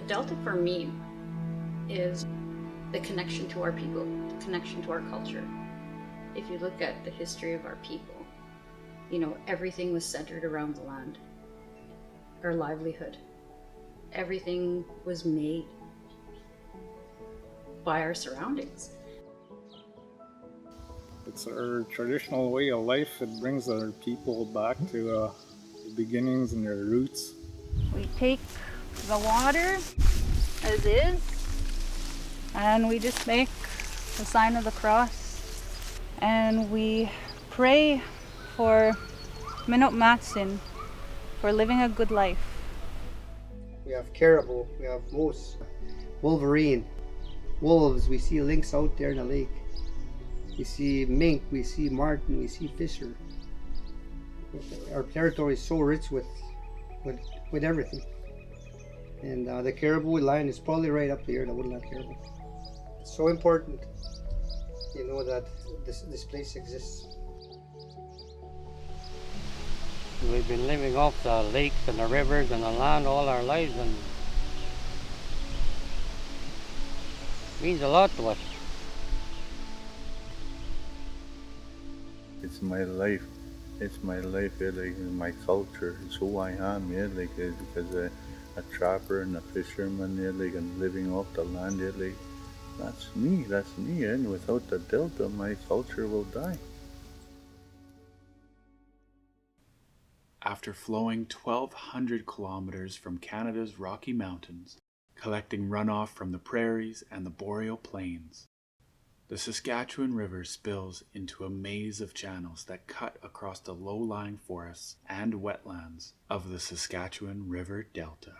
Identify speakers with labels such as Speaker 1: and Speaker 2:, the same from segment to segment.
Speaker 1: Delta for me is the connection to our people, the connection to our culture. If you look at the history of our people, you know, everything was centered around the land, our livelihood. Everything was made by our surroundings.
Speaker 2: It's our traditional way of life. It brings our people back to the beginnings and their roots.
Speaker 3: We take the water as is, and we just make the sign of the cross, and we pray for Minot Matson for living a good life.
Speaker 4: We have caribou, we have moose, wolverine, wolves, we see lynx out there in the lake. We see mink, we see marten, we see fisher. Our territory is so rich with everything. And the caribou line is probably right up there, the woodland caribou. It's so important, you know, that this place exists.
Speaker 5: We've been living off the lakes and the rivers and the land all our lives, and it means a lot to us.
Speaker 6: It's my life. It's my life, like my culture. It's who I am, like because a trapper and a fisherman, like, and living off the land, like that's me, and without the Delta, my culture will die.
Speaker 7: After flowing 1,200 kilometers from Canada's Rocky Mountains, collecting runoff from the prairies and the Boreal plains, the Saskatchewan River spills into a maze of channels that cut across the low-lying forests and wetlands of the Saskatchewan River Delta.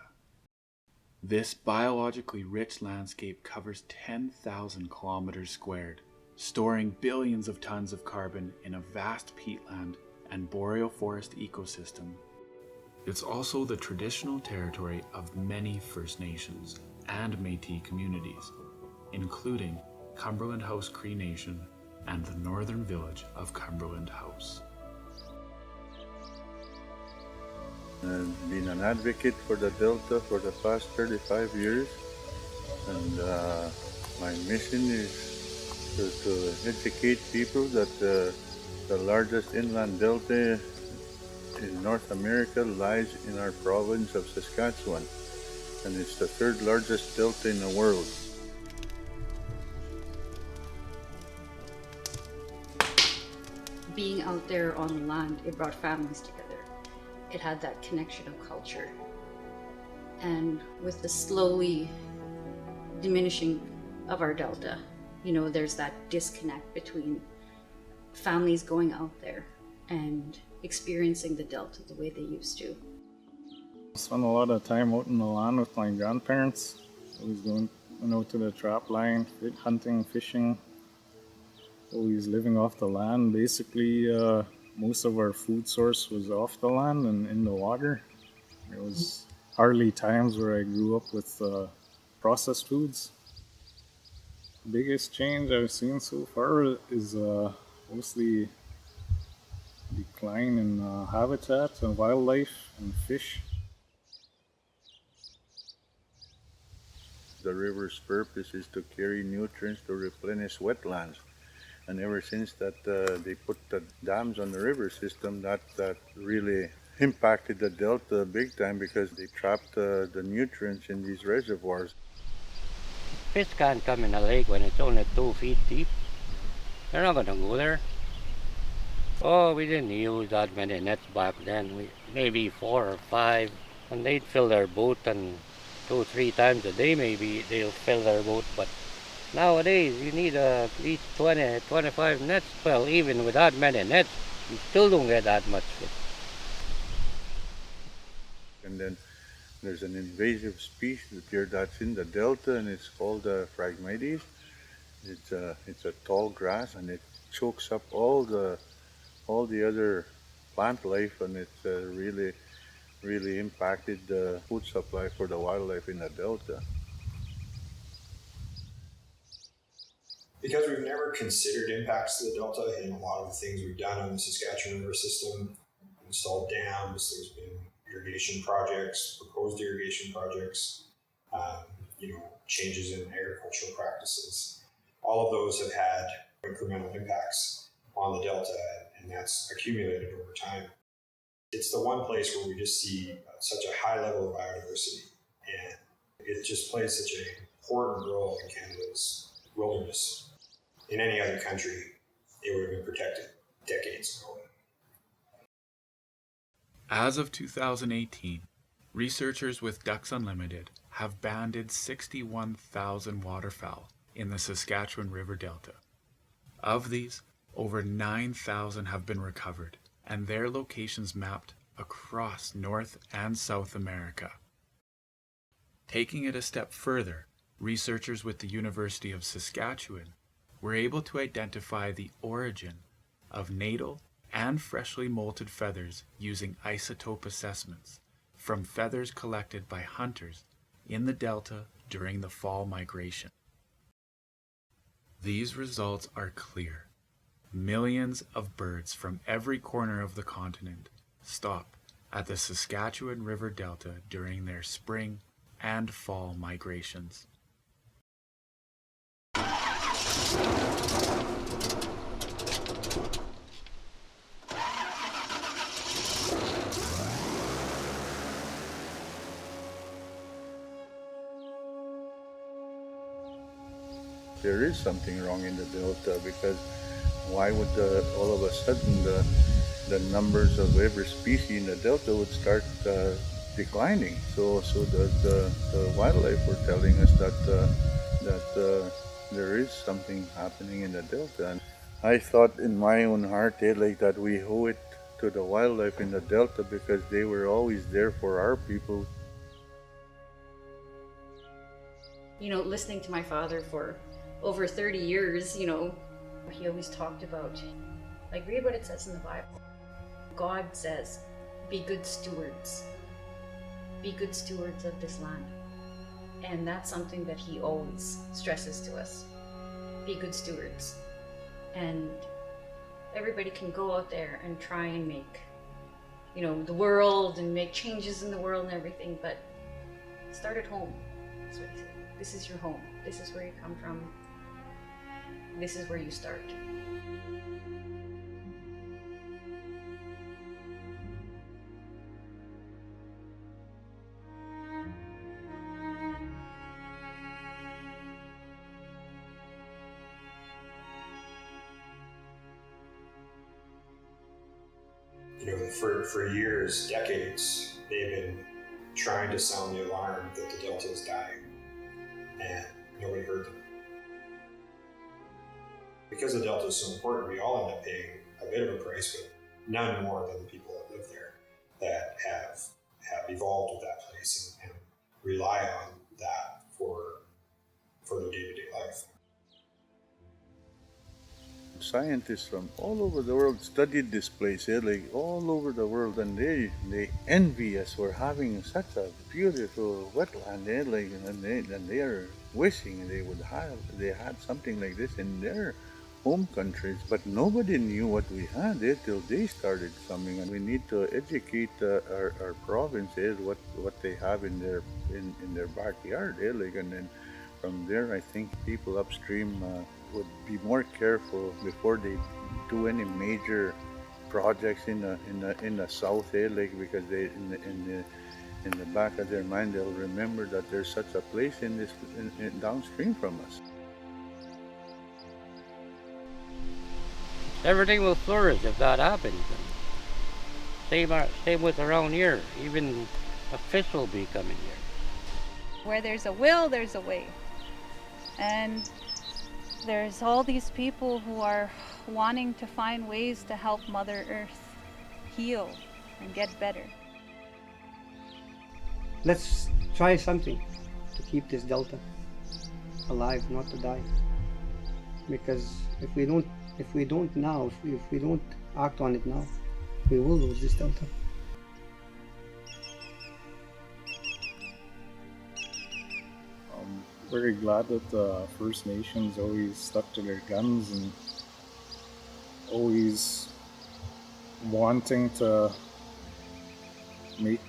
Speaker 7: This biologically rich landscape covers 10,000 kilometers squared, storing billions of tons of carbon in a vast peatland and boreal forest ecosystem. It's also the traditional territory of many First Nations and Métis communities, including Cumberland House Cree Nation and the northern village of Cumberland House.
Speaker 6: I've been an advocate for the Delta for the past 35 years, and my mission is to educate people that the largest inland delta in North America lies in our province of Saskatchewan, and it's the third largest delta in the world.
Speaker 1: Being out there on the land, it brought families together. It had that connection of culture. And with the slowly diminishing of our delta, you know, there's that disconnect between families going out there and experiencing the delta the way they used to.
Speaker 2: I spent a lot of time out in the land with my grandparents. Always going out to the trap line, hunting, fishing. Always living off the land. Basically, most of our food source was off the land and in the water. There was hardly times where I grew up with processed foods. The biggest change I've seen so far is mostly decline in habitat and wildlife and fish.
Speaker 6: The river's purpose is to carry nutrients to replenish wetlands. And ever since that they put the dams on the river system, that really impacted the delta big time because they trapped the nutrients in these reservoirs.
Speaker 5: Fish can't come in a lake when it's only 2 feet deep. They're not going to go there. Oh, we didn't use that many nets back then. Maybe 4 or 5. And they'd fill their boat, and 2-3 times a day maybe they'll fill their boat. But nowadays you need at least 20-25 nets. Well, even with that many nets, you still don't get that much fish.
Speaker 6: And then there's an invasive species here that's in the delta, and it's called Phragmites. It's a tall grass, and it chokes up all the other plant life, and it's really impacted the food supply for the wildlife in the delta.
Speaker 8: Because we've never considered impacts to the delta in a lot of the things we've done on the Saskatchewan River system, installed dams, there's been irrigation projects, proposed irrigation projects. changes in agricultural practices. All of those have had incremental impacts on the Delta, and that's accumulated over time. It's the one place where we just see such a high level of biodiversity, and it just plays such an important role in Canada's wilderness. In any other country, it would have been protected decades ago.
Speaker 7: As of 2018, researchers with Ducks Unlimited have banded 61,000 waterfowl in the Saskatchewan River Delta. Of these, over 9,000 have been recovered, and their locations mapped across North and South America. Taking it a step further, researchers with the University of Saskatchewan were able to identify the origin of natal and freshly molted feathers using isotope assessments from feathers collected by hunters in the Delta during the fall migration. These results are clear. Millions of birds from every corner of the continent stop at the Saskatchewan River Delta during their spring and fall migrations.
Speaker 6: There is something wrong in the Delta, because why would all of a sudden the numbers of every species in the Delta would start declining? So the wildlife were telling us that there is something happening in the Delta. And I thought in my own heart, like that we owe it to the wildlife in the Delta, because they were always there for our people.
Speaker 1: Listening to my father for over 30 years, he always talked about, read what it says in the Bible. God says, be good stewards. Be good stewards of this land. And that's something that he always stresses to us. Be good stewards. And everybody can go out there and try and make, the world and make changes in the world and everything, but start at home. That's what he said. This is your home. This is where you come from. This is where you start.
Speaker 8: For years, decades, they've been trying to sound the alarm that the Delta is dying, and nobody heard them. Because the Delta is so important, we all end up paying a bit of a price, but none more than the people that live there, that have evolved with that place and rely on that for their day-to-day life.
Speaker 6: Scientists from all over the world studied this place, all over the world, and they envy us for having such a beautiful wetland, and they are wishing they had something like this in their home countries, but nobody knew what we had till they started coming. And we need to educate our provinces what they have in their backyard, and then from there, I think people upstream would be more careful before they do any major projects in the south, because they in the back of their mind they'll remember that there's such a place in downstream from us.
Speaker 5: Everything will flourish if that happens. Same with around here. Even a fish will be coming here.
Speaker 3: Where there's a will, there's a way. And there's all these people who are wanting to find ways to help Mother Earth heal and get better.
Speaker 4: Let's try something to keep this Delta alive, not to die. Because if we don't act on it now, we will lose this Delta.
Speaker 2: Very glad that the First Nations always stuck to their guns and always wanting to make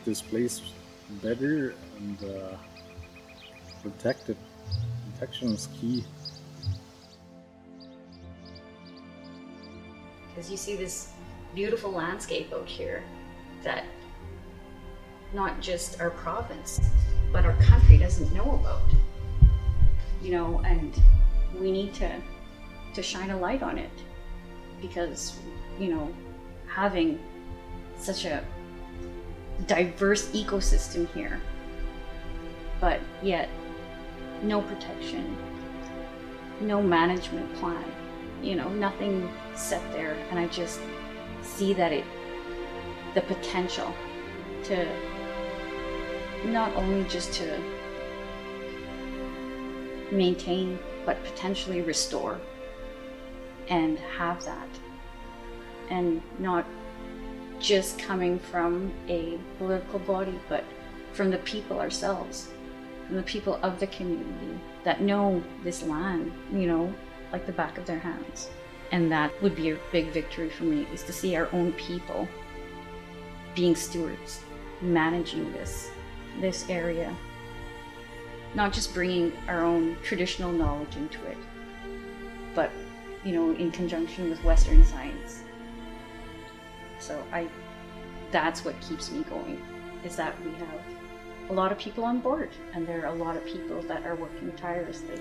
Speaker 2: this place better and protect it. Protection is key.
Speaker 1: Because you see this beautiful landscape out here that not just our province, but our country doesn't know about. You know, and we need to shine a light on it, because, you know, having such a diverse ecosystem here, but yet no protection, no management plan, you know, nothing set there. And I just see that the potential to not only just to maintain, but potentially restore and have that, and not just coming from a political body, but from the people ourselves, from the people of the community that know this land, you know, like the back of their hands. And that would be a big victory for me, is to see our own people being stewards, managing this area, not just bringing our own traditional knowledge into it, but, you know, in conjunction with Western science. So that's what keeps me going, is that we have a lot of people on board, and there are a lot of people that are working tirelessly.